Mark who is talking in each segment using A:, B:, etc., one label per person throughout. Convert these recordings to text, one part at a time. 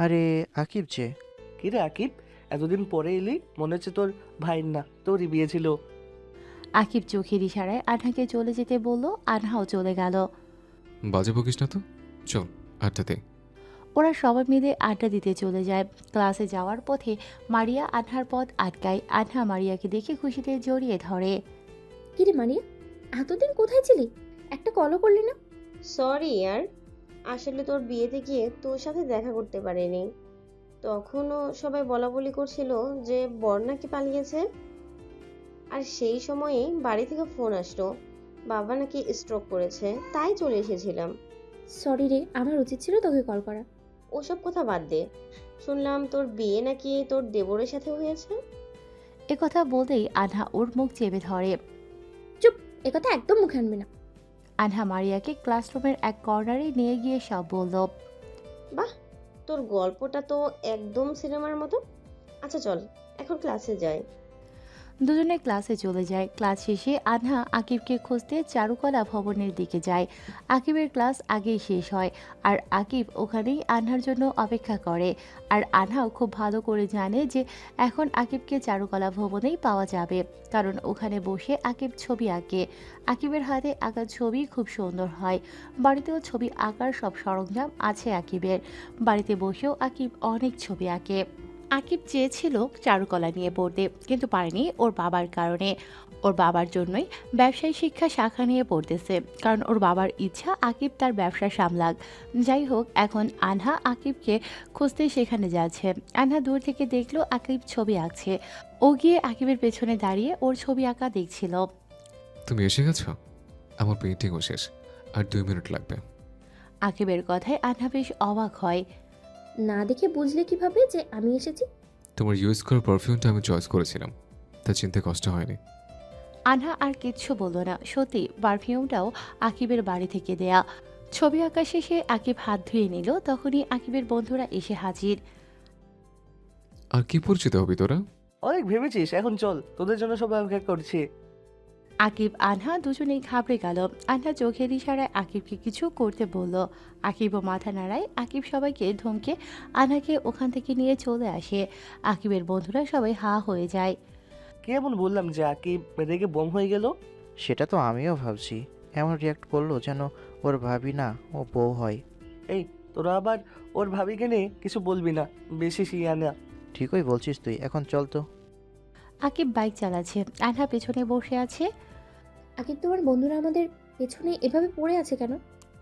A: আরে আকিব যে।
B: কিরে আকিব, এতদিন পরে এলি? মনে হচ্ছে তোর ভাইয়ের না, তোরই বিয়ে ছিল।
C: আকিব চোখের ইশারায় আনহাকে চলে যেতে বলল। আনহাও চলে গেল।
D: বাজে বকিস না তো, চল আড্ডা দে।
C: ওরা সবাই মিলে আড্ডা দিতে চলে যায়। ক্লাসে যাওয়ার পথে মারিয়া আনহার পথ আটকায়। আনহা মারিয়াকে দেখে খুশিতে জড়িয়ে ধরে।
E: কিরে মারিয়া, এতদিন কোথায় ছিলি? একটা কলও করলি না।
F: সরি ইয়ার, আসলে তোর বিয়েতে গিয়ে তোর সাথে দেখা করতে পারিনি। তখনও সবাই বলাবলি করছিল যে বর নাকি পালিয়েছে। আর সেই সময়ে বাড়ি থেকে ফোন আসলো, বাবা নাকি স্ট্রোক করেছে, তাই চলে এসেছিলাম।
E: সরি রে, আমার উচিত ছিল তোকে কল করা।
F: ওসব কথা বাদ দে, শুনলাম তোর বিয়ে নাকি তোর দেবরের সাথে হয়েছে।
C: একথা বলতেই আনহা ওর মুখ চেপে ধরে।
E: চুপ, একথা একদম মুখে আনবি না।
C: আনহা মারিয়াকে ক্লাসরুমের এক কর্নারে নিয়ে গিয়ে সব বলল।
F: বাহ, তোর গল্পটা তো একদম সিনেমার মতো। আচ্ছা চল, এখন ক্লাসে যাই।
C: দুজনে ক্লাসে চলে যায়। ক্লাস শেষে আনহা আকিবকে খুঁজতে চারুকলা ভবনের দিকে যায়। আকিবের ক্লাস আগেই শেষ হয়, আর আকিব ওখানেই আনহার জন্য অপেক্ষা করে। আর আনহাও খুব ভালো করে জানে যে এখন আকিবকে চারুকলা ভবনেই পাওয়া যাবে, কারণ ওখানে বসে আকিব ছবি আঁকে। আকিবের হাতে আঁকা ছবি খুব সুন্দর হয়। বাড়িতেও ছবি আঁকার সব সরঞ্জাম আছে আকিবের। বাড়িতে বসেও আকিব অনেক ছবি আঁকে। আকিব চেয়েছিল চারুকলা নিয়ে পড়তে, কিন্তু পারেনি ওর বাবার কারণে। ওর বাবার জন্যই ব্যবসায়ী শিক্ষা শাখা নিয়ে পড়তেছে, কারণ ওর বাবার ইচ্ছা আকিব তার ব্যবসা সামলাক। যাই হোক, এখন আনহা আকিবকে খুঁজতে সেখানে যাচ্ছে। আনহা দূর থেকে দেখলো আকিব ছবি আঁকছে। ও গিয়ে আকিবের পেছনে দাঁড়িয়ে ওর ছবি আঁকা দেখছিল।
D: তুমি এসে গেছো? আমার পেইন্টিংও শেষ, আর 2 মিনিট লাগবে।
C: আকিবের কথায় আনহা বেশ অবাক হয়।
E: না দেখে বুঝলে কিভাবে যে আমি এসেছি?
D: তোমার ইউজ করা পারফিউমটা আমি চয়েস করেছিলাম, তা চিনতে কষ্ট হয়নি।
C: আনহা আর কিচ্ছু বলল না। সত্যি পারফিউমটাও আকিবের বাড়ি থেকে দেয়া। ছবি আঁকা শেষে আকিব হাত ধুয়ে নিল, তখনই আকিবের বন্ধুরা এসে হাজির।
D: আর কি পরিচিত হবি তোরা?
B: অনেক ভেবেছিস, এখন চল, তোদের জন্য সবাই অপেক্ষা করছে।
C: আকিব আনহা দুজনেই ঘাবড়ে গেল। আনহা চোখের ইশারায় আকিবকে কিছু করতে বলল। আকিবও মাথা নাড়ায়। আকিব সবাইকে ধমকে আনহাকে ওখান থেকে নিয়ে চলে আসে। আকিবের বন্ধুরা সবাই হা হয়ে যায়।
B: কে এমন বললাম যে আকিব রেগে বম হয়ে গেল?
A: সেটা তো আমিও ভাবছি। এমন রিয়াক্ট করলো যেন ওর ভাবি না, ও বউ হয়।
B: এই, তোরা আবার ওর ভাবিকে নিয়ে কিছু বলবি না, বেশি শিয়ানা।
A: ঠিকই বলছিস তুই, এখন চল তো।
C: আকিব বাইক চালাচ্ছে, আনহা পেছনে বসে আছে।
E: আকিব, তোমার বন্ধুরা আমাদের পেছনে এভাবে পড়ে আছে কেন?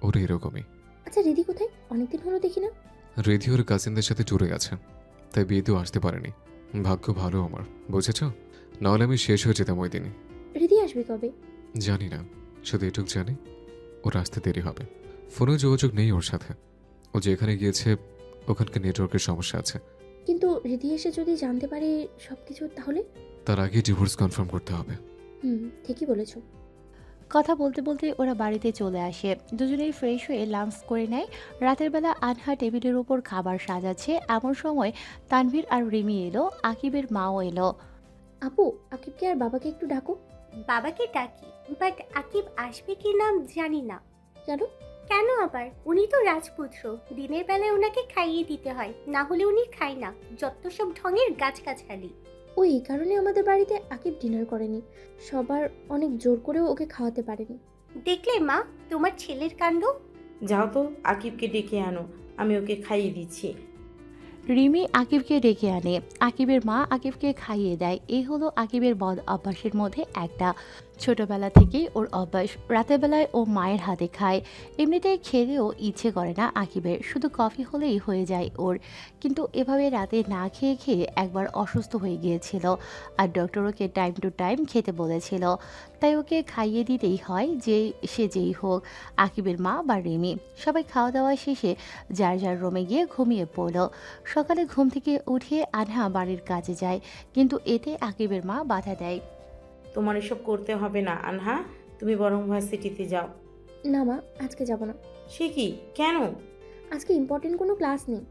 D: ওরা এরকমই।
E: আচ্ছা রিদি কোথায়? অনেকদিন হলো দেখি না।
D: রেধি ওর কাজিনদের সাথে জুড়ে গেছে, তাই বিয়েতেও আসতে পারেনি। ভাগ্য ভালো আমার, বুঝেছ? নাহলে আমি শেষ হয়ে যেতাম ওই দিনই।
E: রিদি আসবে কবে?
D: জানি না, শুধু এটুক জানি ওর আসতে দেরি হবে। ফোনেও যোগাযোগ নেই ওর সাথে। ও যেখানে গিয়েছে ওখানকার নেটওয়ার্কের সমস্যা আছে।
E: কিন্তু রিদি এসে যদি জানতে পারে সবকিছু, তাহলে?
D: তার আগে ডিভোর্স কনফার্ম করতে হবে।
E: ঠিকই বলেছো।
C: কথা বলতে বলতে ওরা বাড়িতে চলে আসে। দুজনেই ফ্রেশ হয়ে লাঞ্চ করে নেয়। রাতের বেলা আনহা টেবিলের উপর খাবার সাজাচ্ছে, এমন সময় তানভীর আর রিমি এলো। আকিবের মাও এলো।
E: আপু, আকিবকে আর বাবাকে একটু ডাকো।
G: বাবাকে ডাকি, বাট আকিব আসবে কি না জানি না।
E: কেন?
G: কেন আবার? উনি তো রাজপুত্র, দিনের বেলায় ওনাকে খাইয়ে দিতে হয়, না হলে উনি খায় না। যত সব ঢঙের গাছগাছালি।
E: ওই কারণে আমাদের বাড়িতে আকিব ডিনার করেনি। সবার অনেক জোর করেও ওকে খাওয়াতে পারেনি।
G: দেখলে মা, তোমার ছেলের কাণ্ড।
H: যাও তো, আকিবকে ডেকে আনো, আমি ওকে খাইয়ে দিচ্ছি।
C: রিমি আকিবকে ডেকে আনে। আকিবের মা আকিবকে খাইয়ে দেয়। এই হলো আকিবের বদ অভ্যাসের মধ্যে একটা। ছোটবেলা থেকেই ওর অভ্যাস রাতের বেলায় ও মায়ের হাতে খায়। এমনিতে খেলেও ইচ্ছে করে না আকিবের, শুধু কফি হলেই হয়ে যায় ওর। কিন্তু এভাবে রাতে না খেয়ে খেয়ে একবার অসুস্থ হয়ে গিয়েছিল, আর ডক্টর ওকে টাইম টু টাইম খেতে বলেছিল। তাই ওকে খাইয়ে দিতেই হয়, যেই হোক, আকিবের মা বা রিমি। সবাই খাওয়া দাওয়া শেষে যার যার রুমে গিয়ে ঘুমিয়ে পড়ল। সকালে ঘুম থেকে উঠে আনহা বাড়ির কাজে যায়, কিন্তু এতে আকিবের মা বাধা দেয়।
H: তোমার এসব করতে হবে না আনহা, তুমি বরং ভার্সিটিতে যাও।
E: না মা, আজকে যাব না।
H: সে কি, কেন?
E: আজকে ইম্পর্টেন্ট কোনো ক্লাস নেই।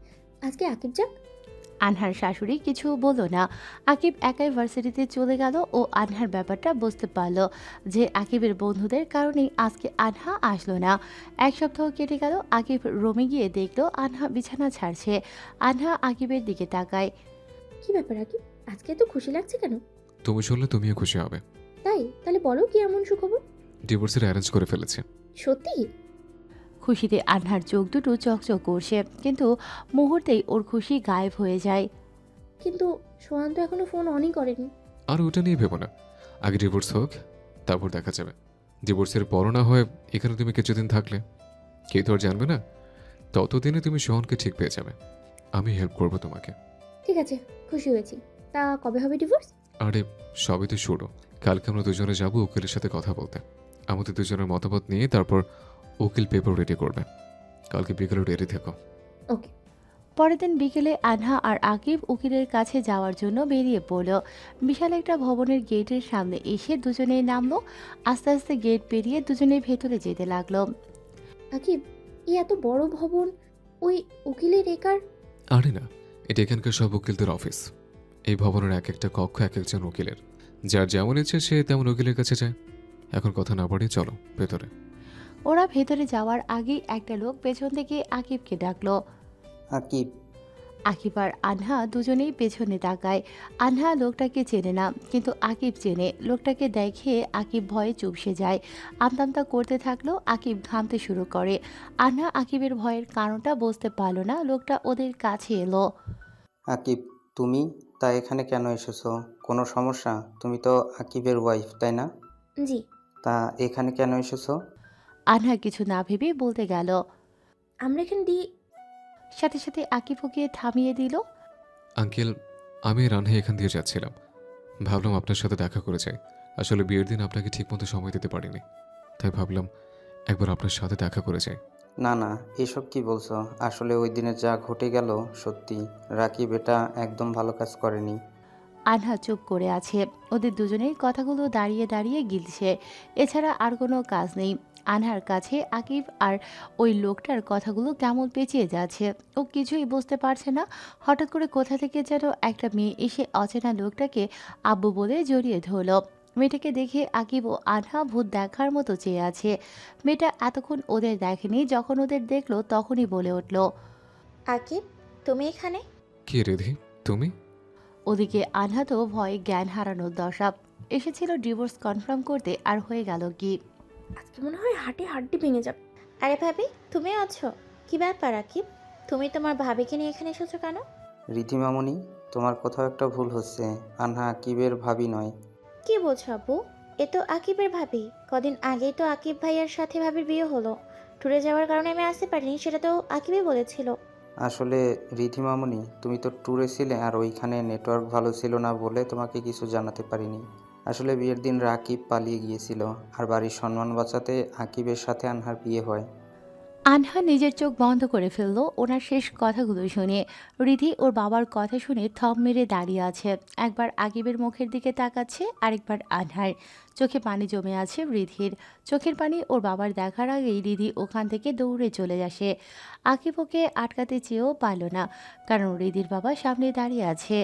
E: আজকে আকিব যাক।
C: আনহার শাশুড়ি কিছু বলল না। আকিব একাই ভার্সিটিতে চলে গেল ও আনহার ব্যাপারটা বুঝতে পারল যে আকিবের বন্ধুদের কারণেই আজকে আনহা আসলো না। এক সপ্তাহ কেটে গেল। আকিব রুমে গিয়ে দেখলো আনহা বিছানা ছাড়ছে। আনহা আকিবের দিকে তাকায়।
E: কি ব্যাপার আকিব, আজকে এত খুশি লাগছে কেন?
D: তুমি শুনলে তুমিও খুশি হবে।
E: তাই? তাহলে বলো কি এমন সুখবর?
D: ডিভোর্সের অ্যারেঞ্জ করে ফেলেছে।
E: সত্যি?
C: খুশিতে আনহার চোখ দুটো চকচক করছে, কিন্তু মুহূর্তেই ওর খুশি গায়েব হয়ে যায়।
E: কিন্তু সোহান তো এখনো ফোন অনই করেনি।
D: আর ওটা নিয়ে ভেবো না, আগে ডিভোর্স হোক, তারপর দেখা যাবে। ডিভোর্সের পরও না হয় এখানে তুমি কিছুদিন থাকলে কেউ তো আর জানবে না, ততদিনে তুমি সোহনকে ঠিক পেয়ে যাবে। আমি হেল্প করবো তোমাকে।
E: ঠিক আছে, খুশি হয়েছি। তা কবে হবে ডিভোর্স?
D: আরে সবই তো শুরু। কালকে আমরা দুজনে যাবো উকিলের সাথে কথা বলতে। আমাদের দুজনের মতামত নিয়ে তারপর উকিল পেপার রেডি করবে। কালকে বিকেলে রেডি থেকো।
E: ওকে।
C: পরের দিন বিকেলে আনহা আর আকিব উকিলের কাছে যাওয়ার জন্য বেরিয়ে পড়ল। বিশাল একটা ভবনের গেটের সামনে এসে দুজনেই নামলো। আস্তে আস্তে গেট পেরিয়ে দুজনেই ভেতরে যেতে লাগলো।
E: আকিব, এই এত বড় ভবন, ওই উকিলের একার?
D: আরে না, এটা এখানকার সব উকিলদের অফিস। এই ভবনের এক একটা কক্ষ এক একজন উকিলের। যার যেমন ইচ্ছে সে তেমন উকিলের কাছে যায়। এখন কথা না বাড়িয়ে চলো ভেতরে।
C: ওরা ভেতরে যাওয়ার আগেই একটা লোক পেছন থেকে আকিবকে ডাকলো।
I: আকিব।
C: আকিব আর আনহা দুজনেই পেছনে তাকায়। আনহা লোকটাকে চেনে না, কিন্তু আকিব চেনে। লোকটাকে দেখে আকিব ভয়ে চুপসে যায়। আমতামতা করতে থাকলো। আকিব ঘামতে শুরু করে। আনহা আকিবের ভয়ের কারণটা বুঝতে পারল না। লোকটা ওদের কাছে এলো।
I: আকিব, তুমি তা এখানে কেন এসেছো? কোনো সমস্যা? তুমি তো আকিবের ওয়াইফ, তাই না?
E: জি।
I: তা এখানে কেন এসেছো?
C: আনহা কিছু না ভেবে বলতে গেল।
E: আমরা এখানে
C: সাথে সাথে আকিব ওকে থামিয়ে দিল।
D: আঙ্কেল, আমি রানহে এখান দিয়ে যাচ্ছিলাম, ভাবলাম আপনার সাথে দেখা করে যাই। আসলে বিয়ের দিন আপনাকে ঠিকমতো সময় দিতে পারিনি, তাই ভাবলাম একবার আপনার সাথে দেখা করে যাই।
I: না না, এসব কি বলছো? আসলে ওই দিনে যা ঘটে গেল, সত্যি রাকিব এটা একদম ভালো কাজ করেনি।
C: আনহা চুপ করে আছে। ওদের দুজনের কথাগুলো দাঁড়িয়ে দাঁড়িয়ে গিলছে। এছাড়া আর কোনো কাজ নেই। আনহার কাছে আকিব আর ওই লোকটার কথাগুলো কেমন পেঁচিয়ে যাচ্ছে। ও কিছুই বুঝতে পারছে না। হঠাৎ করে কোথা থেকে যেন একটা মেয়ে এসে অচেনা লোকটাকে আব্বু বলে জড়িয়ে ধরল। মেয়েটাকে দেখে আকিব ও আনহা ভূত দেখার মতো চেয়ে আছে। মেয়েটা এতক্ষণ ওদের দেখেনি, যখন ওদের দেখলো তখনই বলে উঠল।
J: আকিব, তুমি এখানে?
D: কি রেধি, তুমি?
C: ওদিকে আনহা তো ভয়ে জ্ঞান হারানোর দশা। এসেছিল ডিভোর্স কনফার্ম করতে, আর হয়ে গেল কি?
E: আজকে মনে হয় হাড্ডি ভেঙে যাবে।
J: আরে ভাবি, তুমি আছো? কি ব্যাপার আকিব, তুমি তোমার ভাবিকে নিয়ে এখানে এসেছো কেন?
I: রিধি মামনি, তোমার কোথাও একটা ভুল হচ্ছে। আনহা আকিবের ভাবি নয়।
J: কি বলছো আব্বু? এ তো আকিবের ভাবি। কদিন আগেই তো আকিব ভাইয়ার সাথে ভাবির বিয়ে হলো। ট্যুরে যাওয়ার কারণে আমি আসতে পারিনি, সেটা তো আকিবই বলেছিল।
I: আসলে রিধি মামনি, তুমি তো ট্যুরে ছিলে আর ওইখানে নেটওয়ার্ক ভালো ছিল না বলে তোমাকে কিছু জানাতে পারিনি। আসলে বিয়ের দিন রাকিব পালিয়ে গিয়েছিল আর বাড়ির সম্মান বাঁচাতে আকিবের সাথে আনহার বিয়ে হয়।
C: আনহা নিজের চোখ বন্ধ করে ফেলল ওনার শেষ কথাগুলো শুনে। রিধি ওর বাবার কথা শুনে থম মেরে দাঁড়িয়ে আছে। একবার আকিবের মুখের দিকে তাকাচ্ছে, আরেকবার আনহার। চোখে পানি জমে আছে রিধির। চোখের পানি ওর বাবার দেখার আগেই রিধি ওখান থেকে দৌড়ে চলে আসে। আকিব ওকে আটকাতে চেয়েও পারল না, কারণ রিধির বাবা সামনে দাঁড়িয়ে আছে।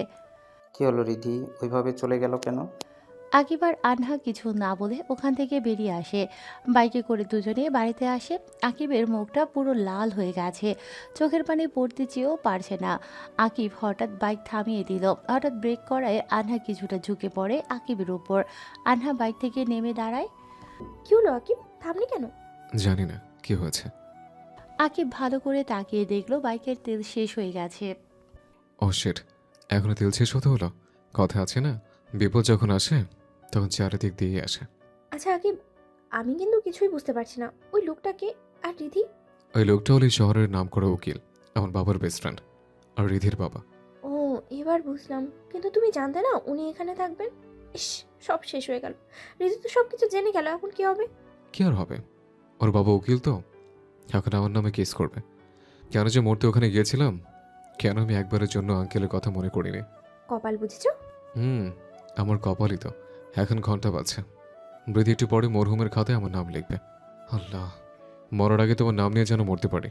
I: কি হলো রিধি, ওইভাবে চলে গেল কেন?
C: আকিব আর আনহা কিছু না বলে ওখান থেকে বেরিয়ে আসে। বাইকে করে দুজনে বাড়িতে আসে। আকিবের মুখটা পুরো লাল হয়ে গেছে, চোখের পানি পড়তে চেয়েও পারছে না। আকিব হঠাৎ বাইক থামিয়ে দিল। হঠাৎ ব্রেক করায় আনহা কিছুটা ঝুঁকে পড়ে আকিবের উপর। আনহা বাইক থেকে নেমে দাঁড়ায়।
E: কি হলো আকিব, থামলি কেন?
D: জানি না কি হয়েছে।
C: আকিব ভালো করে তাকিয়ে দেখলো বাইকের তেল শেষ হয়ে গেছে।
D: ও শিট, এখনো তেল শেষ হতে হলো? কথা আছে না, বিপদ যখন আসে তখন চারিদিক দিয়ে আসে।
E: আচ্ছা আকিব, আমি কিন্তু কিছুই বুঝতে পারছি না। ওই লোকটাকে আর রিধি?
D: ওই লোকটা হলো এই শহরের নাম করা উকিল, আমার বাবার বেস্ট ফ্রেন্ড আর রিধির বাবা।
E: ও, এবার বুঝলাম। কিন্তু তুমি জানতে না উনি এখানে থাকবেন? ইস, সব শেষ হয়ে গেল। রিধি তো সব কিছু জেনে গেল, এখন কি হবে?
D: কি আর হবে, ওর বাবা উকিল তো, এখন আমার নামে কেস করবে। কেন যে মরতে ওখানে গিয়েছিলাম, কেন আমি একবারের জন্য আঙ্কেলের কথা মনে করিনি।
E: কপাল বুঝেছ?
D: আমার কপালই তো। এখন ঘন্টা বাজছে, বৃদ্ধি একটু পরে মরহুমের খাতায় আমার নাম লিখবে। আল্লাহ, মরার আগে তোমার নাম নিয়ে যেন মরতে পারি।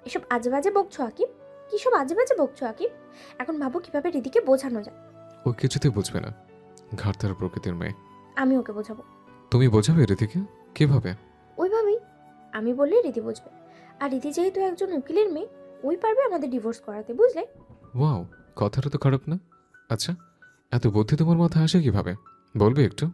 E: এসব আজে বাজে বকছো আকিব। কি সব আজে বাজে বকছো আকিব? এখন ভাবো কিভাবে রীতিকে বোঝানো যায়।
D: ও কিছুতেই বুঝবে না, ঘাটতার প্রকৃতির মেয়ে।
E: আমি ওকে বোঝাবো।
D: তুমি বোঝাবে রীতিকে? কিভাবে?
E: ওইভাবেই আমি বললেই রীতি বুঝবে। আর রীতি যেহেতু একজন উকিলের মেয়ে, ওই পারবে আমাদের ডিভোর্স করাতে, বুঝলে?
D: ওয়াও, কথাটা তো খারাপ না। আচ্ছা, এত বুদ্ধি তোমার মাথায় আসে কিভাবে, বলবে একটু?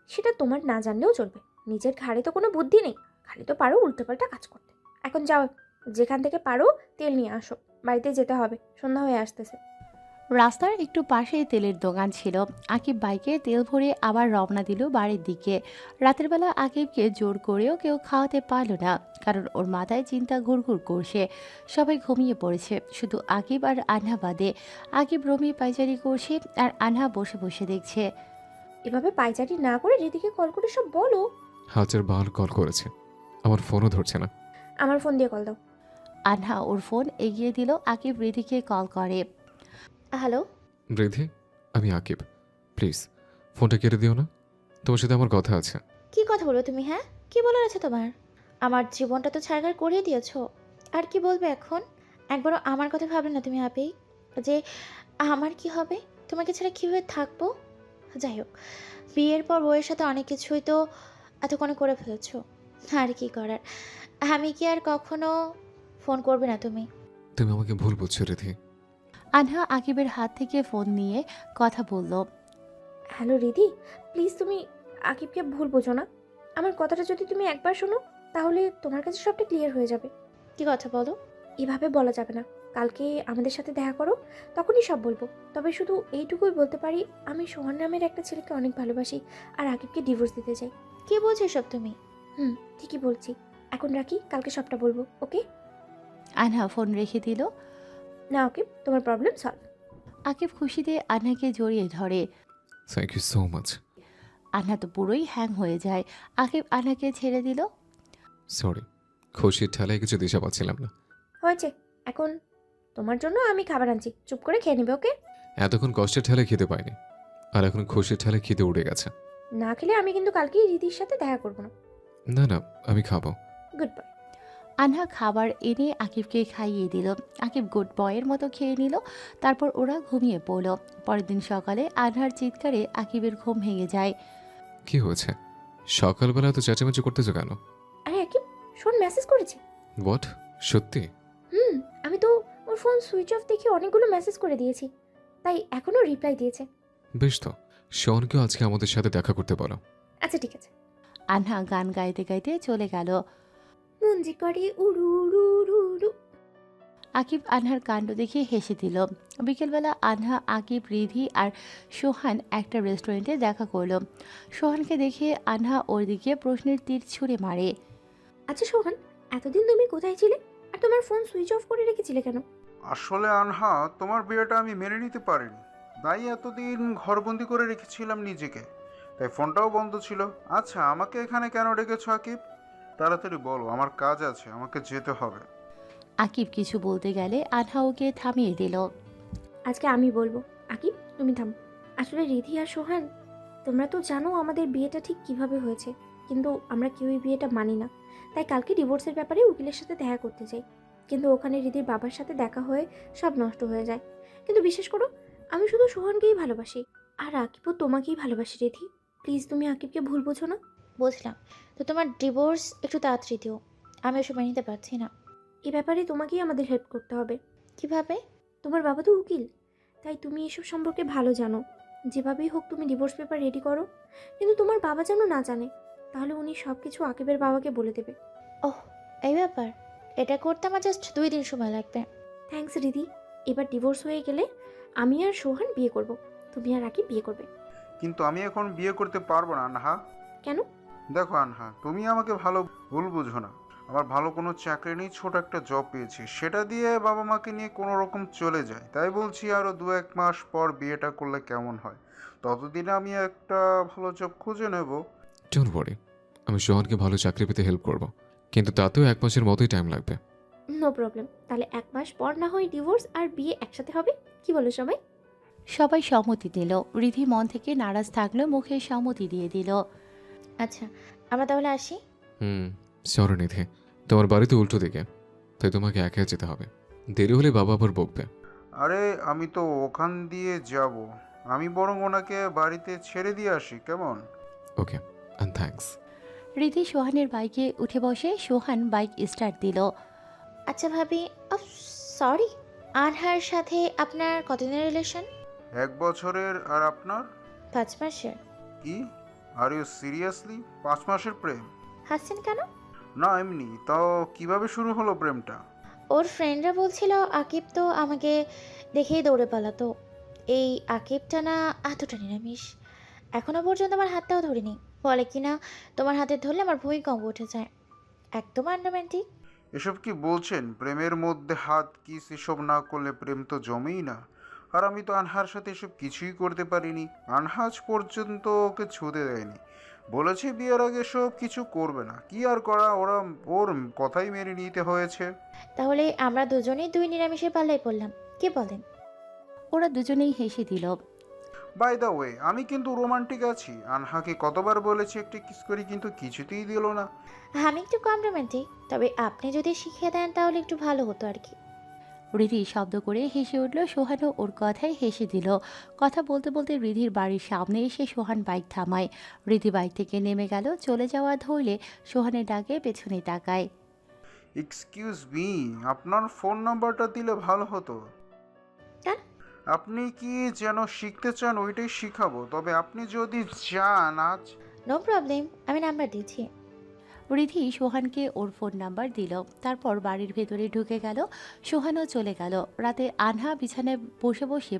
E: সেটা তোমার না জানলেও চলবে। নিজের ঘাড়ে তো কোনো বুদ্ধি নেই, খালি তো পারো উল্টোপাল্টা কাজ করতে। এখন যাও, যেখান থেকে পারো তেল নিয়ে আসো, বাড়িতে যেতে হবে, সন্ধ্যা হয়ে আসতেছে।
C: রাস্তার একটু পাশেই তেলের দোকান ছিল। আকিব বাইকে তেল ভরে আবার রওনা দিল বাড়ির দিকে। রাতের বেলা আকিবকে জোর করেও কেউ খাওয়াতে পারল না, কারণ ওর মাথায় চিন্তা ঘুরঘুর করছে। সবাই ঘুমিয়ে পড়েছে, শুধু আকিব আর আনহা বাদে। আকিব রমি পাইচারি করছে আর আনহা বসে বসে দেখছে।
E: এভাবে পায়চারি না করে রীতিকে কল করে সব বলো।
D: হাজার বার কল করেছে, আমার ফোনও ধরছে না।
E: আমার ফোন দিয়ে কল দাও।
C: আনহা ওর ফোন এগিয়ে দিল। আকিব রিধিকে কল করে।
J: হ্যালো।
D: বৃদ্ধি, আমি আকিব, প্লিজ ফোনটা কেটে দিও না, তোমার সাথে আমার কথা আছে।
J: কি কথা বলো তুমি? হ্যাঁ, কি বলার আছে তোমার? আমার জীবনটা তো ছাড়গাড় করিয়ে দিয়েছো, আর কি বলবে এখন? একবারও আমার কথা ভাবলে না তুমি আপি, যে আমার কি হবে, তোমাকে ছাড়া কীভাবে থাকবো? যাই হোক, বিয়ের পর বউয়ের সাথে অনেক কিছুই তো এতক্ষণে করে ফেলেছো, আর কি করার। আমি কি আর কখনো ফোন করবে না তুমি?
D: তুমি আমাকে ভুল বুঝছো রিধি।
C: আনহা আকিবের হাত থেকে ফোন নিয়ে কথা বলল।
E: হ্যালো রীতি, প্লিজ তুমি আকিবকে ভুল বোঝো না। আমার কথাটা যদি তুমি একবার শোনো, তাহলে তোমার কাছে সবটা ক্লিয়ার হয়ে যাবে।
J: কি কথা বলো?
E: এভাবে বলা যাবে না। কালকে আমাদের সাথে দেখা করো, তখনই সব বলবো। তবে শুধু এইটুকুই বলতে পারি, আমি সোহান নামের একটা ছেলেকে অনেক ভালোবাসি, আর আকিবকে ডিভোর্স দিতে চাই।
J: কি বলছো সব তুমি?
E: ঠিকই বলছি। এখন রাখি, কালকে সবটা বলবো, ওকে?
C: আনহা ফোন রেখে দিল।
E: না ওকে, তোমার প্রবলেম সলভ।
C: আকিব খুশিতে আনহাকে জড়িয়ে ধরে।
D: Thank you so much.
C: Anha তো পুরোই হ্যাং হয়ে যায়। আকিব আনহাকে ছেড়ে দিল।
D: সরি, খুশির ঠেলায় কিছু দিশা পাচ্ছিলাম না।
E: হয়েছে, এখন তোমার জন্য আমি খাবার আনছি, চুপ করে খেয়ে নেবে, ওকে?
D: এতক্ষণ কষ্টের ঠেলায় খেতে পাইনি, আর এখন খুশির ঠেলায় খেতে উঠে গেছে।
E: না খেলে আমি কিন্তু কালকেই রীতির সাথে দেখা করবো না।
D: না না, আমি খাবো।
E: Good bye.
C: আনহা খাবার এনে আকিবকে খাইয়ে দিল। আকিব গুড বয়ের মতো খেয়ে নিল। তারপর ওরা ঘুমিয়ে পড়ল। পরের দিন সকালে আনহার চিৎকারে আকিবের ঘুম ভেঙে যায়।
D: কি হয়েছে, সকালবেলা তো চেঁচামেচি করতেছো কেন?
E: আরে আকিব, শোন মেসেজ করেছে।
D: হোয়াট, সত্যি?
E: আমি তো ওর ফোন সুইচ অফ দেখে অনেকগুলো মেসেজ করে দিয়েছি, তাই এখনো রিপ্লাই দিয়েছে।
D: বেশ তো, শনকেও আজকে আমাদের সাথে দেখা করতে বলো।
E: আচ্ছা ঠিক আছে।
C: আনহা গান গাইতে গাইতে চলে গেল।
E: মুঞ্জি করে উড়ু উড়ু উড়ু উড়ু।
C: আকিব আনহার কাণ্ড দেখে হেসে দিল। বিকেলবেলা আনহা, আকিব, রিধি আর সোহান একটা রেস্টুরেন্টে দেখা করলো। সোহানকে দেখে আনহা ওর দিকে প্রশ্নের তীর ছুঁড়ে মারে।
E: আচ্ছা সোহান, এতদিন তুমি কোথায় ছিলে, আর তোমার ফোন সুইচ অফ করে রেখেছিলে কেন?
K: আসলে আনহা, তোমার বিয়েটা আমি মেনে নিতে পারিনি, তাই এতদিন ঘরবন্দি করে রেখেছিলাম নিজেকে, তাই ফোনটাও বন্ধ ছিল। আচ্ছা, আমাকে এখানে কেন ডেকেছো আকিব? তাড়াতাড়ি বলো, আমার কাজ আছে, আমাকে যেতে হবে।
C: আকিব কিছু বলতে গেলে আনহা ওকে থামিয়ে দিল।
E: আজকে আমি বলবো। আকিব তুমি থাম। আসলে রিধি আর সোহান, তোমরা তো জানো আমাদের বিয়েটা ঠিক কিভাবে হয়েছে, কিন্তু আমরা কেউই বিয়েটা মানি না। তাই কালকে ডিভোর্সের ব্যাপারে উকিলের সাথে দেখা করতে চাই, কিন্তু ওখানে রিধির বাবার সাথে দেখা হয়ে সব নষ্ট হয়ে যায়। কিন্তু বিশ্বাস করো, আমি শুধু সোহানকেই ভালোবাসি, আর আকিবও তোমাকেই ভালোবাসি। রিধি প্লিজ, তুমি আকিবকে ভুল বোঝো না।
J: বুঝলাম, তো তোমার ডিভোর্স একটু তাড়াতাড়ি দিও, আমি ওসব মেনে নিতে পারছি না।
E: এ ব্যাপারে তোমাকেই আমাদের হেল্প করতে হবে।
J: কিভাবে?
E: তোমার বাবা তো উকিল, তাই তুমি এসব সম্পর্কে ভালো জানো। যেভাবেই হোক তুমি ডিভোর্স পেপার রেডি করো, কিন্তু তোমার বাবা যেন না জানে, তাহলে উনি সব কিছু আকিবের বাবাকে বলে দেবে।
J: ওহ, এই ব্যাপার। এটা করতে আমার জাস্ট 2 দিন সময় লাগবে।
E: থ্যাঙ্কস রিধি। এবার ডিভোর্স হয়ে গেলে আমি আর সোহান বিয়ে করব, তুমি আর আকিব বিয়ে করবে।
K: কিন্তু আমি এখন বিয়ে করতে পারবো না আনহা।
E: কেন?
K: দেখো আনহা, তুমি আমাকে ভালো ভুল বুঝো না। আমার ভালো কোনো চাকরি নেই, ছোট একটা জব পেয়েছি, সেটা দিয়ে বাবা মাকে নিয়ে কোনো রকম চলে যায়। তাই বলছি আরও 2-1 মাস পর বিয়েটা করলে কেমন হয়, ততদিনে আমি একটা ভালো জব খুঁজে নেব।
D: ডোন্ট ওয়ারি, আমি সোহানকে ভালো চাকরি পেতে হেল্প করব, কিন্তু তাতেও 1 মাসের মতোই টাইম লাগবে।
E: নো প্রবলেম, তাহলে 1 মাস পর না হয় ডিভোর্স আর বিয়ে একসাথে হবে, কি বলো সবাই?
C: সবাই সম্মতি দিল। রিধি মন থেকে নারাজ থাকলেও মুখে সম্মতি দিয়ে দিল।
J: আচ্ছা, আমরা তাহলে আসি।
D: সরি নিধি, তোমার বাড়িতে উল্টো দিকে, তাই তোমাকে একা যেতে হবে। দেরি হলে বাবা আবার বকবে।
K: আরে আমি তো ওখান দিয়ে যাব, আমি বরং ওনাকে বাড়িতে ছেড়ে দিয়ে আসি, কেমন?
D: ওকে, অ্যান্ড থ্যাঙ্কস।
C: রীতি সোহানের বাইকে উঠে বসে সোহান বাইক স্টার্ট দিল।
J: আচ্ছা ভাবি, সরি, আনহার সাথে আপনার কতদিনের রিলেশন?
K: 1 বছরের। আর আপনার?
J: 5 মাসের।
K: কি? Are you seriously? 5 মাসের প্রেম?
J: হাসছেন কেন?
K: না এমনি। তাও কিভাবে শুরু হলো প্রেমটা?
J: ওর ফ্রেন্ডরা বলছিল আকিব তো আমাকে দেখেই দৌড়ে পালাতো। এই আকিবটা না এতটা নিরামিষ, এখনো পর্যন্ত আমার হাতটাও ধরিনি। বলে কিনা তোমার হাতে ধরলে আমার ভূমিকম্প উঠে যায়। একদম আনরোম্যান্টিক।
K: এসব কি বলছেন? প্রেমের মধ্যে হাত কিস এসব না করলে প্রেম তো জমেই না। আর আমি তো আনহার সাথে এসব কিছুই করতে পারিনি। আনহা আজ পর্যন্ত ওকে ছুঁতে দেয়নি, বলেছে বিয়ের আগে সব কিছু করবে না। কি আর করা, ওর কথাই মেনে নিতে হয়েছে।
J: তাহলে আমরা দুজনেই 2 নিরামিষের পাল্লায় পড়লাম, কি বলেন?
C: ওরা দুজনেই হেসে দিল।
K: বাই দ্য ওয়ে, আমি কিন্তু রোমান্টিক আছি। আনহাকে কতবার বলেছি একটা কিস করি, কিন্তু কিছুতেই দিল না।
J: আমি একটু কম রোমান্টিক, তবে আপনি যদি শিখিয়ে দেন তাহলে একটু ভালো হতো আর কি।
C: রিধি শব্দ করে হেসে উঠল। সোহানও ওর কথায় হেসে দিল। কথা বলতে বলতে রিধির বাড়ির সামনে এসে সোহান বাইক থামায়। রিধি বাইক থেকে নেমে গেল। চলে যাওয়া ধরলে সোহানের ডাকে পেছনে তাকায়।
K: এক্সকিউজ মি, আপনার ফোন নাম্বারটা দিলে ভালো হতো।
J: কেন?
K: আপনি কি যেন শিখতে চান ওইটাই শিখাবো, তবে আপনি যদি চান আজ।
J: নো প্রবলেম, আমি নাম্বার দিচ্ছি।
C: রিধি সোহানকে ওর ফোন নাম্বার দিল। তারপর বাড়ির ভেতরে ঢুকে গেল। সোহানও চলে গেল। রাতে আনহা বিছানায় বসে বসে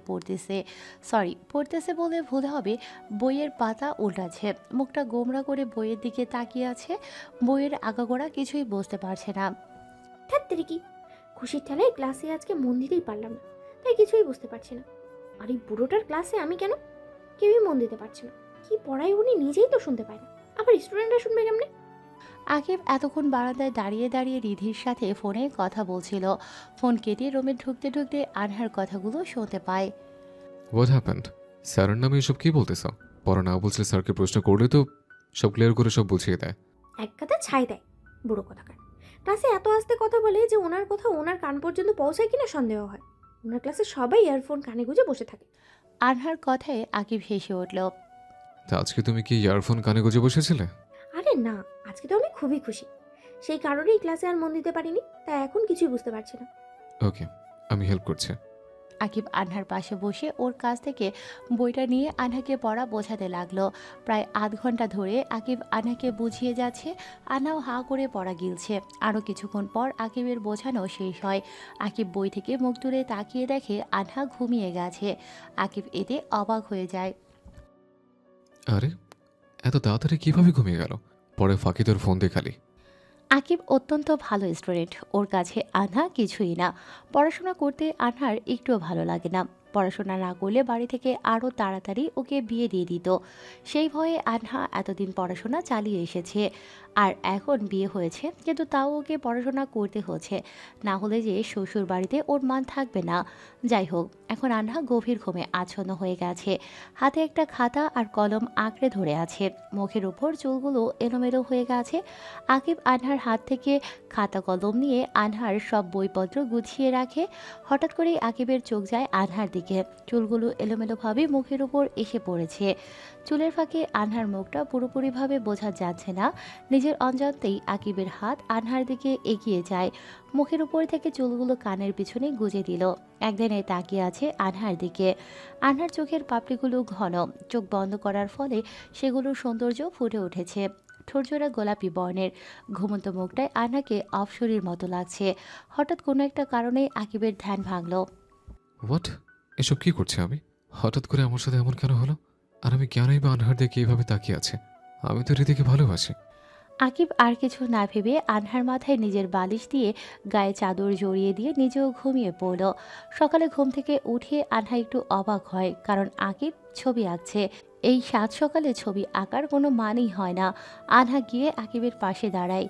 C: পড়তেছে বলে ভুল হবে, বইয়ের পাতা উল্টাচ্ছে। মুখটা গোমরা করে বইয়ের দিকে তাকিয়ে আছে। বইয়ের আগাগোড়া কিছুই বুঝতে পারছে না।
E: ধ্যাত্তেরি কি, খুশির ঠেলায় ক্লাসে আজকে মন দিতেই পারলাম না, তাই কিছুই বুঝতে পারছি না। আর এই বুড়োটার ক্লাসে আমি কেন? কেউই মন দিতে পারছে না। কি পড়ায় উনি নিজেই তো শুনতে পায় না, আবার স্টুডেন্টরা শুনবে কেমনে?
C: আকিব এতক্ষণ বারান্দায় দাঁড়িয়ে দাঁড়িয়ে রিধির সাথে ফোনে কথা বলছিল। ফোন কেটে রুমে ঢুকতে ঢুকতে আনহার কথাগুলো শুনতে পায়।
D: What happened? স্যারের নামে এসব কি বলতেছ? পড়া না বলছিলে স্যারকে প্রশ্ন করলে তো সব ক্লিয়ার করে সব বুঝিয়ে দেয়।
E: এক কথা ছাই দেয় বুড়ো কথাকার। ক্লাসে এত আস্তে কথা বলে যে ওনার কথা ওনার কান পর্যন্ত পৌঁছায় কিনা সন্দেহ হয়। ওনার ক্লাসে সবাই ইয়ারফোন কানে গুঁজে বসে থাকে।
C: আনহার কথায় আকিব হেসে উঠল।
D: তা আজকে তুমি কি ইয়ারফোন কানে গুজে বসেছিলে?
E: আরে না, আজকে তো আমি খুবই খুশি। সেই কারণেই ক্লাসে আর মন দিতে পারিনি, তাই এখন কিছুই বুঝতে পারছি না।
D: ওকে, আমি হেল্প করছি।
C: আকিব আনহার পাশে বসে ওর কাছ থেকে বইটা নিয়ে আনহাকে পড়া বোঝাতে লাগলো। প্রায় আধ ঘন্টা ধরে আকিব আনহাকে বুঝিয়ে যাচ্ছে। আনহাও হাঁ করে পড়া গিলছে। আরও কিছুক্ষণ পর আকিবের বোঝানো শেষ হয়। আকিব বই থেকে মুখ তুলে তাকিয়ে দেখে আনহা ঘুমিয়ে গেছে। আকিব এতে অবাক হয়ে যায়।
D: আরে এত তাড়াতাড়ি কিভাবে ঘুমিয়ে গেল? পরে ফাঁকি তোর ফোন দেখালি।
C: আকিব অত্যন্ত ভালো স্টুডেন্ট। ওর কাছে আনহা কিছুই না। পড়াশোনা করতে আনহার একটুও ভালো লাগে না। পড়াশোনা না করলে বাড়ি থেকে আরও তাড়াতাড়ি ওকে বিয়ে দিয়ে দিত। সেই ভয়ে আনহা এতদিন পড়াশোনা চালিয়ে এসেছে। আর এখন বিয়ে হয়েছে, কিন্তু তাও ওকে পড়াশোনা করতে হচ্ছে, না হলে যে শ্বশুর বাড়িতে ওর মান থাকবে না। যাই হোক, এখন আনহা গভীর ঘুমে আচ্ছন্ন হয়ে গেছে। হাতে একটা খাতা আর কলম আঁকড়ে ধরে আছে। মুখের উপর চুলগুলো এলোমেলো হয়ে গেছে। আকিব আনহার হাত থেকে খাতা কলম নিয়ে আনহার সব বইপত্র গুছিয়ে রাখে। হঠাৎ করেই আকিবের চোখ যায় আনহার দিকে। চুলগুলো এলোমেলোভাবে মুখের উপর এসে পড়েছে। চুলের ফাঁকে আনহার মুখটা পুরোপুরিভাবে বোঝা যাচ্ছে না। নিজের অজান্তেই আকিবের হাত আনহার দিকে এগিয়ে যায়। মুখের উপর থেকে চুলগুলো কানের পিছনে গুজে দিল। একদিনে তাকিয়ে আছে আনহার দিকে। আনহার চোখের পাপড়িগুলো ঘন। চোখ বন্ধ করার ফলে সেগুলোর সৌন্দর্য ফুটে উঠেছে। ঠোঁটজোড়া গোলাপি বর্ণের। ঘুমন্ত মুখটায় আনহাকে অপসরীর মতো লাগছে। হঠাৎ কোনো একটা কারণে আকিবের ধ্যান ভাঙল।
D: হোয়াট? এসব কি করছে আমি? হঠাৎ করে আমার সাথে এমন কেন হলো? আর আমি কেনই বা আনহার দিকে এইভাবে তাকিয়ে আছে? আমি তো রীতিকে ভালোবাসি।
C: আকিব আর কিছু না ভেবে আনহার মাথায় নিজের বালিশ দিয়ে গায়ে চাদর জড়িয়ে দিয়ে নিজেও ঘুমিয়ে পড়ল। সকালে ঘুম থেকে উঠে আনহা একটু অবাক হয়, কারণ আকিব ছবি আঁকছে। এই সাত সকালে ছবি আঁকার কোনো মানেই হয় না। আনহা গিয়ে আকিবের পাশে দাঁড়ায়।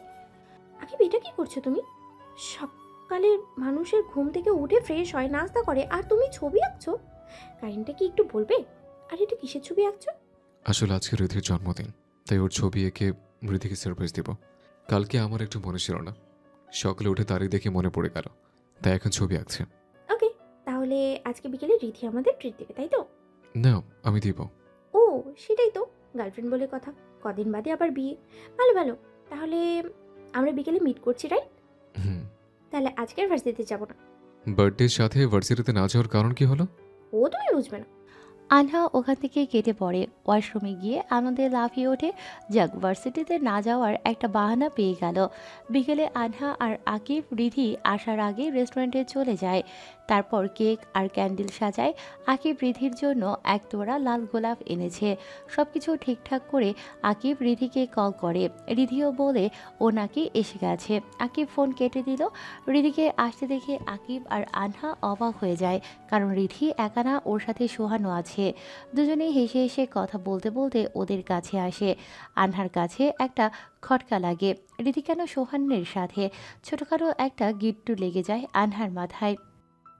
E: আকিব, এটা কি করছো তুমি? সকালে মানুষের ঘুম থেকে উঠে ফ্রেশ হয়, নাস্তা করে, আর তুমি ছবি আঁকছো? কাহিনীটা কি একটু বলবে? আর এটা কিসের ছবি আঁকছো?
D: আসলে আজকে রীতির জন্মদিন, তাই ওর ছবি এঁকে রীতিকে সারপ্রাইজ দিব। কালকে আমার একটু মনে ছিল না, সকালে উঠে তারিখ দেখে মনে পড়ে গেল, তাই এখন ছবি আঁকছে।
E: ওকে, তাহলে আজকে বিকেলে রিধি আমাদের ট্রিট দেবে, তাই তো?
D: না, আমি দিব।
E: ও, সেটাই তো, গার্লফ্রেন্ড বলে কথা, কদিন বাদে আবার বিয়ে। ভালো ভালো, তাহলে আমরা বিকেলে মিট করছি, রাইট?
D: হুম।
E: তাহলে আজকের ভার্সিটিতে যাব না।
D: বার্থডের সাথে ভার্সিটিতে না যাওয়ার কারণ কি হলো?
E: ও তুমি বুঝবে না।
C: আনহা ওখান থেকে কেটে পড়ে। ওয়াশরুমে গিয়ে আনন্দে লাফিয়ে ওঠে। যাক, ভার্সিটিতে না যাওয়ার একটা বাহানা পেয়ে গেল। বিকেলে আনহা আর আকিব রিধি আসার আগে রেস্টুরেন্টে চলে যায়। তারপর কেক আর ক্যান্ডেল সাজায়। আকিব রিধির জন্য এক তোড়া লাল গোলাপ এনেছে। সব কিছু ঠিকঠাক করে আকিব রিধিকে কল করে। রিধিও বলে ও নাকি এসে গেছে। আকিব ফোন কেটে দিল। রিধিকে আসতে দেখে আকিব আর আনহা অবাক হয়ে যায়, কারণ রিধি একা না, ওর সাথে সোহানও আছে। দুজনেই হেসে হেসে কথা বলতে বলতে ওদের কাছে আসে। আনহার কাছে একটা খটকা লাগে, রিধি কেন সোহানের সাথে। ছোটখাটো একটা গিট্টু লেগে যায় আনহার মাথায়।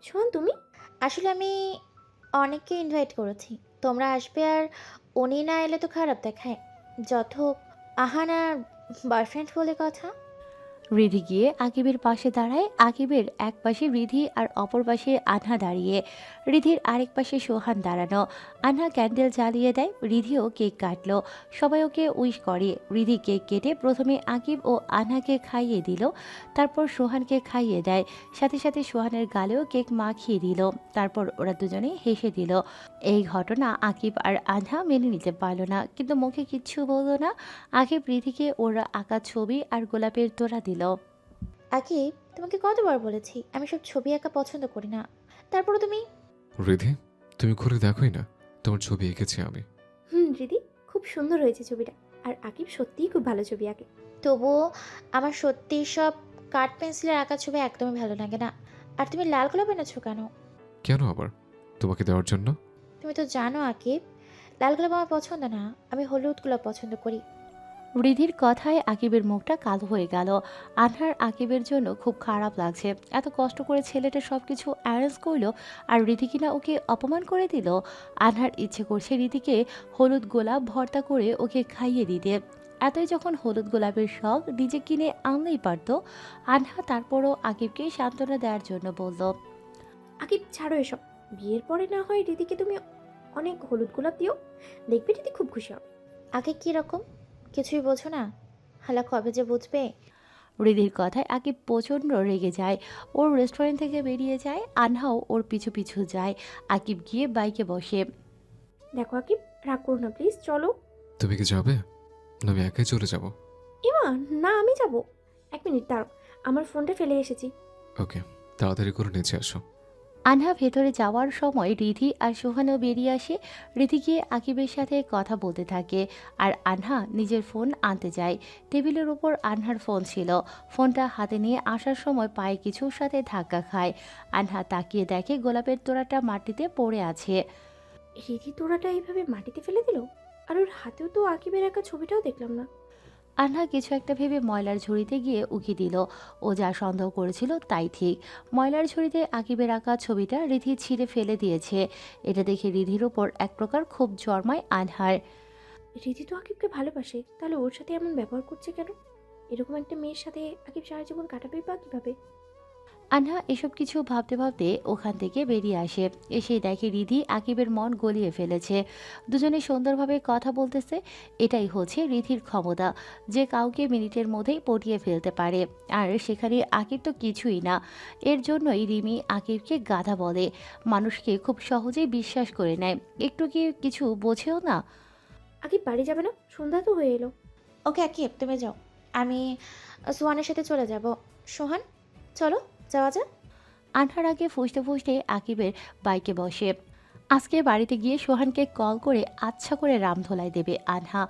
E: শোন তুমি,
J: আসলে আমি অনেককে ইনভাইট করেছি, তোমরা আসবে আর উনি না এলে তো খারাপ দেখায়। যত হোক আহানার বয়ফ্রেন্ড বলে কথা।
C: রিধি গিয়ে আকিবের পাশে দাঁড়ায়। আকিবের এক পাশে রিধি আর অপর পাশে আনহা দাঁড়িয়ে। রিধির আরেক পাশে সোহান দাঁড়ানো। আনহা ক্যান্ডেল জ্বালিয়ে দেয়, রিধিও কেক কাটলো। সবাই ওকে উইশ করে। রিধি কেক কেটে প্রথমে আকিব ও আনহাকে খাইয়ে দিল, তারপর সোহানকে খাইয়ে দেয়। সাথে সাথে সোহানের গালেও কেক মাখিয়ে দিল। তারপর ওরা দুজনেই হেসে দিল। এই ঘটনা আকিব আর আনহা মেনে নিতে পারল না, কিন্তু মুখে কিচ্ছু বলল না। আকিব রিধিকে ওরা আঁকা ছবি আর গোলাপের তোড়া দিল।
J: আকিব, তোমাকে কতবার বলেছি আমি সব ছবি আঁকা পছন্দ করি না, তারপরে তুমি।
D: রিধি, তুমি ঘুরে দেখোই না, তোমার ছবি এঁকেছি আমি।
E: রিধি, খুব সুন্দর হয়েছে ছবিটা। আর আকিব সত্যিই খুব ভালো ছবি আঁকে।
J: তবুও আমার সত্যি সব কাঠ পেন্সিলের আঁকা ছবি একদমই ভালো লাগে না। আর তুমি লাল গোলাপ এনেছো কেন?
D: কেন আবার? তোমাকে দেওয়ার জন্য।
J: তুমি তো জানো আকিব, লাল গোলাপ আমার পছন্দ না, আমি হলুদ গোলাপ পছন্দ করি।
C: রিধির কথায় আকিবের মুখটা কালো হয়ে গেল। আনহার আকিবের জন্য খুব খারাপ লাগছে। এত কষ্ট করে ছেলেটা সব কিছু অ্যারেঞ্জ করলো, আর রিধি কিনা ওকে অপমান করে দিল। আনহার ইচ্ছে করছে রিধিকে হলুদ গোলাপ ভর্তা করে ওকে খাইয়ে দিতে। এতই যখন হলুদ গোলাপের শখ, নিজে কিনে আনলেই পারতো। আনহা তারপরও আকিবকে সান্ত্বনা দেওয়ার জন্য বলল,
E: আকিব ছাড়ো এসব, বিয়ের পরে না হয় রিধিকে তুমি অনেক হলুদ গোলাপ দিও, দেখবে রিধি খুব খুশি হবে।
J: আগে কীরকম কিছুই বোঝো না, হালা কবে যে বুঝবে।
C: রিধির কথায় আকিব প্রচণ্ড রেগে যায়। ওর রেস্টুরেন্ট থেকে বেরিয়ে যায়। আনহাও ওর পিছু পিছু যায়। আকিব গিয়ে বাইকে বসে।
E: দেখো আকিব, রাগ করো না প্লিজ, চলো।
D: তুমি কি যাবে? না আমি একাই চলে যাব?
E: এমা, না আমি যাব। 1 মিনিট দাঁড়াও, আমার ফোনটা ফেলে এসেছি।
D: ওকে, তাড়াতাড়ি করে নিচে আসো।
C: আনহা ভেতরে যাওয়ার সময় রিধি আর সোহানও বেরিয়ে আসে। রিধি গিয়ে আকিবের সাথে কথা বলতে থাকে, আর আনহা নিজের ফোন আনতে যায়। টেবিলের উপর আনহার ফোন ছিল। ফোনটা হাতে নিয়ে আসার সময় পায়ে কিছুর সাথে ধাক্কা খায়। আনহা তাকিয়ে দেখে গোলাপের তোড়াটা মাটিতে পড়ে আছে।
E: রিধি তোড়াটা এইভাবে মাটিতে ফেলে দিল, আর ওর হাতেও তো আকিবের একা ছবিটাও দেখলাম না।
C: আনহা কিছু একটা ভেবে ময়লার ঝুড়িতে গিয়ে উকি দিল। ও যা সন্দেহ করেছিল তাই ঠিক। ময়লার ঝুড়িতে আকিবের আঁকা ছবিটা রিধি ছিঁড়ে ফেলে দিয়েছে। এটা দেখে রিধির ওপর এক প্রকার ক্ষোভ জন্মায় আনহার।
E: রিধি তো আকিবকে ভালোবাসে, তাহলে ওর সাথে এমন ব্যবহার করছে কেন? এরকম একটা মেয়ের সাথে আকিব সারা জীবন কাটাবেই বা কিভাবে?
C: আনহা এসব কিছু ভাবতে ভাবতে ওখান থেকে বেরিয়ে আসে। এসে দেখে রিধি আকিবের মন গলিয়ে ফেলেছে। দুজনে সুন্দরভাবে কথা বলতেছে। এটাই হচ্ছে রিধির ক্ষমতা, যে কাউকে মিনিটের মধ্যেই পটিয়ে ফেলতে পারে। আর সেখানে আকিব তো কিছুই না। এর জন্যই রিমি আকিবকে গাধা বলে। মানুষকে খুব সহজেই বিশ্বাস করে নেয়, একটু কি কিছু বোঝেও না।
E: আকিব বাড়ি যাবে না? সন্ধ্যা তো হয়ে এলো।
J: ওকে আকিব, তুমি যাও, আমি সোহানের সাথে চলে যাব। সোহান, চলো যাওয়া যাক।
C: আনহার আগে ফুসতে ফুসতে আকিবের বাইকে বসে। আজকে বাড়িতে গিয়ে সোহানকে কল করে আচ্ছা করে রামধোলাই দেবে আনহা।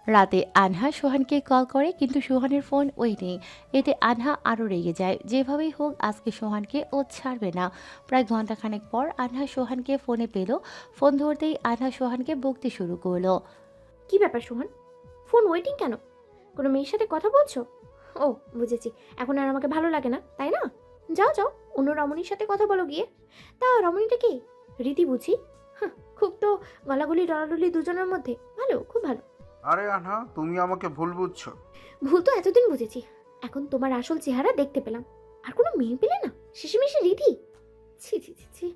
C: রাতে আনহা সোহানকে কল করে, কিন্তু সোহানের ফোন ওয়েটিং। এতে আনহা আরও রেগে যায়। যেভাবেই হোক আজকে সোহানকে ও ছাড়বে না। প্রায় ঘন্টাখানেক পর আনহা সোহানকে ফোনে পেল। ফোন ধরতেই আনহা সোহানকে বকতে শুরু করলো।
E: কি ব্যাপার সোহান, ফোন ওয়েটিং কেন? কোনো মেয়ের সাথে কথা বলছো? ও বুঝেছি, এখন আর আমাকে ভালো লাগে না, তাই না? যাও যাও, অন্য রমণীর সাথে কথা বলো গিয়ে। তা রমণীটা কি? রীতি বুঝি? খুব তো গলাগলি ডলাডলি দুজনের মধ্যে, ভালো, খুব ভালো।
K: আরে আনহা, তুমি আমাকে ভুল বুঝছো।
E: ভুল তো এতদিন বুঝেছি, এখন তোমার আসল চেহারা দেখতে পেলাম। আর কোনো মেয়ে পেলে না? শেষেমেশে রিধি? ছি ছি ছি ছি,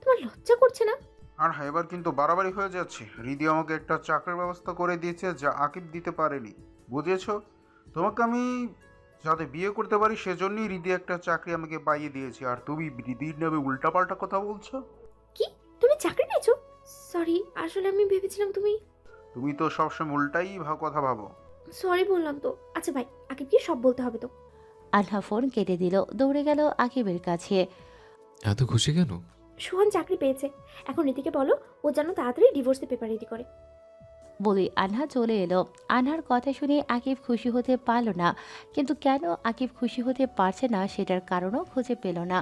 E: তোমার লজ্জা করছে না?
K: আর হ্যাঁ, এবার কিন্তু বাড়াবাড়ি হয়ে যাচ্ছে। রিদি আমাকে একটা চাকরির ব্যবস্থা করে দিয়েছে যা আকিব দিতে পারেনি, বুঝেছো? তোমাকে আমি যাতে বিয়ে করতে পারি সেজন্যই রিদি একটা চাকরি আমাকে পাইয়ে দিয়েছে, আর তুমি রিদির নামে উল্টাপাল্টা কথা বলছো।
E: কি, তুমি চাকরি পেয়েছো? সরি, আসলে আমি ভেবেছিলাম তুমি।
K: তুমি তো সবসময় উল্টাই কথা ভাবো।
E: সরি বললাম তো। আচ্ছা ভাই, আকিবকে সব বলতে হবে তো।
C: আনহা ফোন কেটে দিল, দৌড়ে গেল আকিবের কাছে।
D: এত খুশি কেন?
E: সোহান চাকরি পেয়েছে। এখন রীতিকে বলো ও যেন তাড়াতাড়ি ডিভোর্সের পেপার রেডি করে।
C: বলি আনহা চলে এলো। আনহার কথা শুনে আকিব খুশি হতে পারল না, কিন্তু কেন আকিব খুশি হতে পারছে না সেটার কারণও খুঁজে পেল না।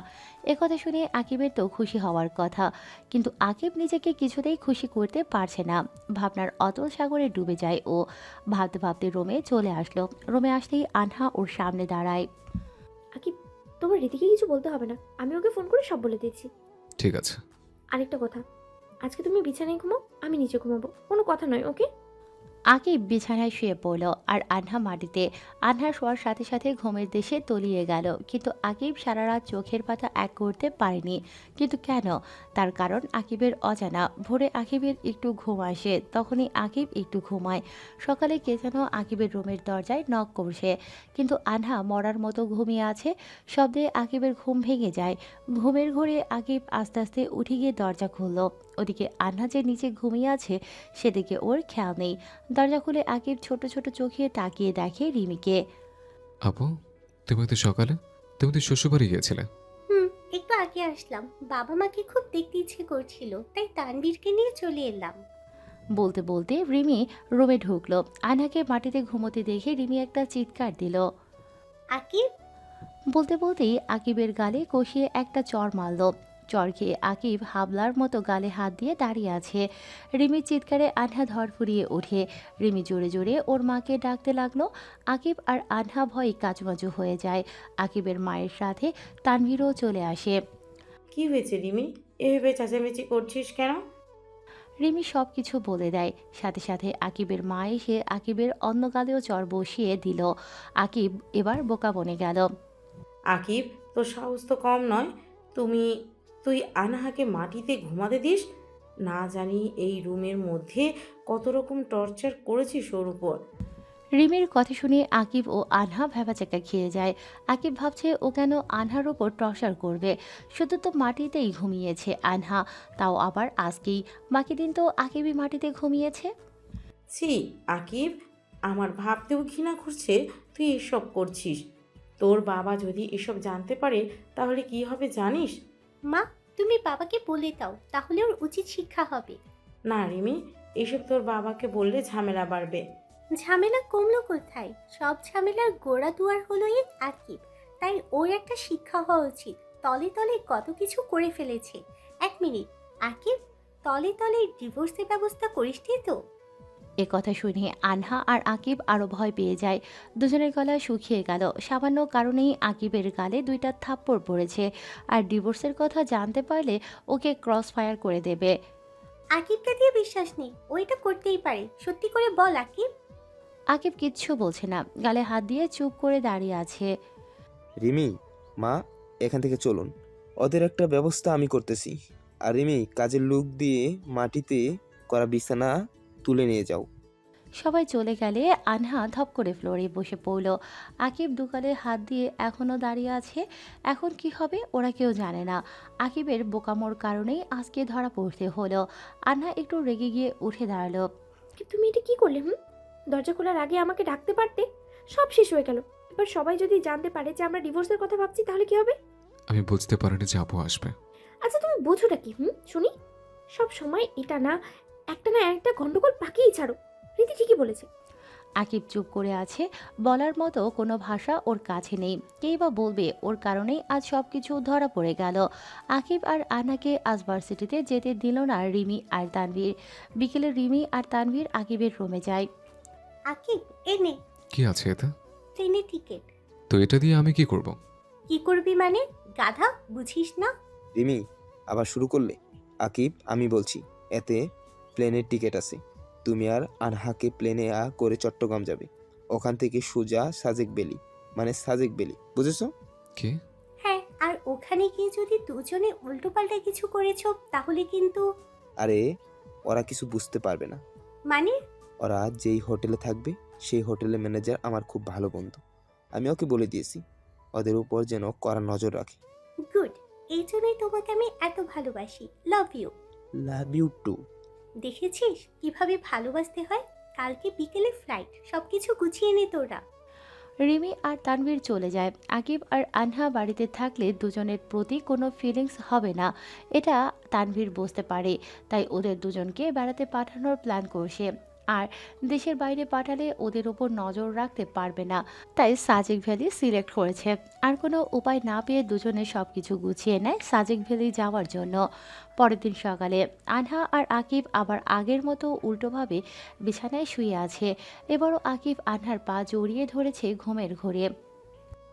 C: কথা শুনে আকিবের তো খুশি হওয়ার কথা, কিন্তু আকিব নিজেকে কিছুতেই খুশি করতে পারছে না। ভাবনার অতল সাগরে ডুবে যায় ও। ভাবতে ভাবতে রুমে চলে আসলো। রুমে আসলেই আনহা ওর সামনে দাঁড়ায়।
E: আকিব, তোমার রীতিকে কিছু বলতে হবে না, আমি ওকে ফোন করে সব বলে দিয়েছি।
D: ঠিক আছে।
E: আরেকটা কথা, আজকে তুমি বিছানায় ঘুমাও, আমি নিচে ঘুমাবো, কোনো কথা নয়, ওকে?
C: আকিব বিছানায় শুয়ে পড়ল আর আনহা মাটিতে। আনহা শোয়ার সাথে সাথে ঘুমের দেশে তলিয়ে গেল, কিন্তু আকিব সারা রাত চোখের পাতা এক করতে পারেনি। কিন্তু কেন? তার কারণ আকিবের অজানা। ভোরে আকিবের একটু ঘুম আসে, তখনই আকিব একটু ঘুমায়। সকালে কে যেন আকিবের রুমের দরজায় নক করছে, কিন্তু আনহা মরার মতো ঘুমিয়ে আছে। শব্দে আকিবের ঘুম ভেঙে যায়। ঘুমের ঘোরে আকিব আস্তে আস্তে উঠে গিয়ে দরজা খুলল। ওদিকে আনহা যে নিচে ঘুমিয়ে আছে সেদিকে ওর খেয়াল নেই। দরজা খুলে আকিব ছোট ছোট চোখে তাকিয়ে দেখে রিমিকে।
D: আপু, তুমি তো সকালে তুমি তো শ্বশুরবাড়ি গিয়েছিলে।
G: একটু আগে আসলাম, বাবা মাকে খুব দেখতে ইচ্ছে করছিল, তাই তানবীরকে নিয়ে চলে এলাম।
C: বলতে বলতে রিমি রুমে ঢুকলো। আনহাকে মাটিতে ঘুমোতে দেখে রিমি একটা চিৎকার দিল।
G: আকিব,
C: বলতে বলতেই আকিবের গালে কষিয়ে একটা চড় মারল। চড় খেয়ে আকিব হাবলার মতো গালে হাত দিয়ে দাঁড়িয়ে আছে। রিমির চিৎকারে আনহা ধরফুরিয়ে ওঠে। রিমি জোরে জোরে ওর মাকে ডাকতে লাগলো। আকিব আর আনহা ভয়ে কাচুমাচু হয়ে যায়। আকিবের মায়ের সাথে তানভীরও চলে আসে।
H: কি হয়েছে রিমি? এভাবে চেঁচামেচি করছিস কেন?
C: রিমি সব কিছু বলে দেয়। সাথে সাথে আকিবের মা এসে আকিবের অন্য গালেও চড় বসিয়ে দিল। আকিব এবার বোকা বনে গেল।
H: আকিব, তোর সাহস তো কম নয়। তুই আনহাকে মাটিতে ঘুমাতে দিস? না জানি এই রুমের মধ্যে কত রকম টর্চার করেছিস ওর উপর।
C: রিমির কথা শুনে আকিব ও আনহা ভ্যাবাচাকা খেয়ে যায়। আকিব ভাবছে ও কেন আনহার ওপর টর্চার করবে। শুধু তো মাটিতেই ঘুমিয়েছে আনহা, তাও আবার আজকেই। বাকি দিন তো আকিবই মাটিতে ঘুমিয়েছে।
H: ছি আকিব, আমার ভাবতেও ঘৃণা করছে তুই এসব করছিস। তোর বাবা যদি এসব জানতে পারে তাহলে কি হবে জানিস?
G: মা, তুমি বাবাকে বলে দাও, তাহলে ওর উচিত শিক্ষা হবে।
H: না রিমি, এসব তোর বাবাকে বললে ঝামেলা বাড়বে।
G: ঝামেলা কমলো কোথায়? সব ঝামেলার গোড়া দুয়ার হলো এই আকিব, তাই ওর একটা শিক্ষা হওয়া উচিত। তলে তলে কত কিছু করে ফেলেছে। 1 মিনিট, আকিব, তলে তলে ডিভোর্সের ব্যবস্থা করিসনি তো?
C: কথা শুনে আনহা আর আকিব আরো ভয় পেয়ে যায়। দুজনের গলা শুকিয়ে গেল। সামান্য কারণেই আকিবের গালে 2টা থাপ্পড় পড়েছে। আর ডিভোর্সের কথা জানতে পারলে ওকে ক্রস ফায়ার করে দেবে।
G: আকিবকে দিয়ে বিশ্বাস নেই, ও এটা করতেই পারে। সত্যি করে বল আকিব।
C: আকিব কিচ্ছু বলছে না, গালে হাত দিয়ে চুপ করে দাঁড়িয়ে আছে।
L: রিমি, মা, এখান থেকে চলুন, ওদের একটা ব্যবস্থা আমি করতেছি। আর রিমি, কাজের লোক দিয়ে মাটিতে করা বিছানা তুলে নিয়ে যাও।
C: সবাই চলে গেলে আনহা ধপ করে ফ্লোরে বসে পড়ল। আকিব দুকালে হাত দিয়ে এখনও দাঁড়িয়ে আছে। এখন কি হবে ওরা কেউ জানে না। আকিবের বোকামোর কারণেই আজকে ধরা পড়তে হলো। আনহা একটু রেগে গিয়ে উঠে দাঁড়ালো।
E: তুমি এটা কি করলে? দরজা খোলার আগে আমাকে ডাকতে পারতে। সব শেষ হয়ে গেল। এবার সবাই যদি জানতে পারে যে আমরা ডিভোর্সের কথা ভাবছি তাহলে কি হবে?
D: আমি বুঝতে পারিনি যে আপু আসবে।
E: আচ্ছা তুমি বোঝোটা কি? শুনি। সব সময় এটা না একটা গন্ডগোল পাকিয়েই ছাড়ো। রীতি ঠিকই বলেছে।
C: আকিব চুপ করে আছে। বলার মতো কোনো ভাষা ওর কাছে নেই। কেই বা বলবে ওর কারণেই আজ সব কিছু ধরা পড়ে গেল। আকিব আর আনাকে আজ ভার্সিটিতে যেতে দিল না রিমি আর তানভীর। বিকেলে রিমি আর তানভীর আকিবের রুমে যায়।
G: আকিব, এনে
D: কি আছে এতে?
G: ট্রেনের টিকিট।
D: তো এটা দিয়ে আমি কি করব?
G: কি করবি মানে? গাধা, বুঝিস না?
L: রিমি, আবার শুরু করলে? আকিব, আমি বলছি, এতে প্লেনের টিকিট আছে। তুমি আর আনহাকে প্লেনে করে চট্টগ্রাম যাবে। ওখান থেকে সোজা সাজেক ভ্যালি, বুঝেছো?
D: কি?
G: ওখানে গিয়ে যদি দুজনে উল্টোপাল্টা কিছু করেছো তাহলে কিন্তু।
L: আরে ওরা কিছু বুঝতে পারবে না।
G: মানে?
L: ওরা যেই হোটেলে থাকবে সেই হোটেলের ম্যানেজার আমার খুব ভালো বন্ধু। আমি ওকে বলে দিয়েছি ওদের উপর যেন কড়া নজর রাখে।
G: গুড, এই জন্যই তোমাকে আমি এত ভালোবাসি। Love you.
L: Love you too.
G: দেখেছিস কিভাবে ভালোবাসতে হয়? কালকে বিকেলে ফ্লাইট, সবকিছু গুছিয়ে নে তোরা।
C: রিমি আর তানভীর চলে যায়। আকিব আর আনহা বাড়িতে থাকলে দুজনের প্রতি কোনো ফিলিংস হবে না, এটা তানভীর বুঝতে পারে। তাই ওদের দুজনকে বেড়াতে পাঠানোর প্ল্যান করছে। আর দেশের বাইরে পাঠালে ওদের ওপর নজর রাখতে পারবে না, তাই সাজেক ভ্যালি সিলেক্ট করেছে। আর কোনো উপায় না পেয়ে দুজনে সব কিছু গুছিয়ে নেয় সাজেক ভ্যালি যাওয়ার জন্য। পরের দিন সকালে আনহা আর আকিব আবার আগের মতো উল্টোভাবে বিছানায় শুয়ে আছে। এবারও আকিব আনহার পা জড়িয়ে ধরেছে ঘুমের ঘোরে।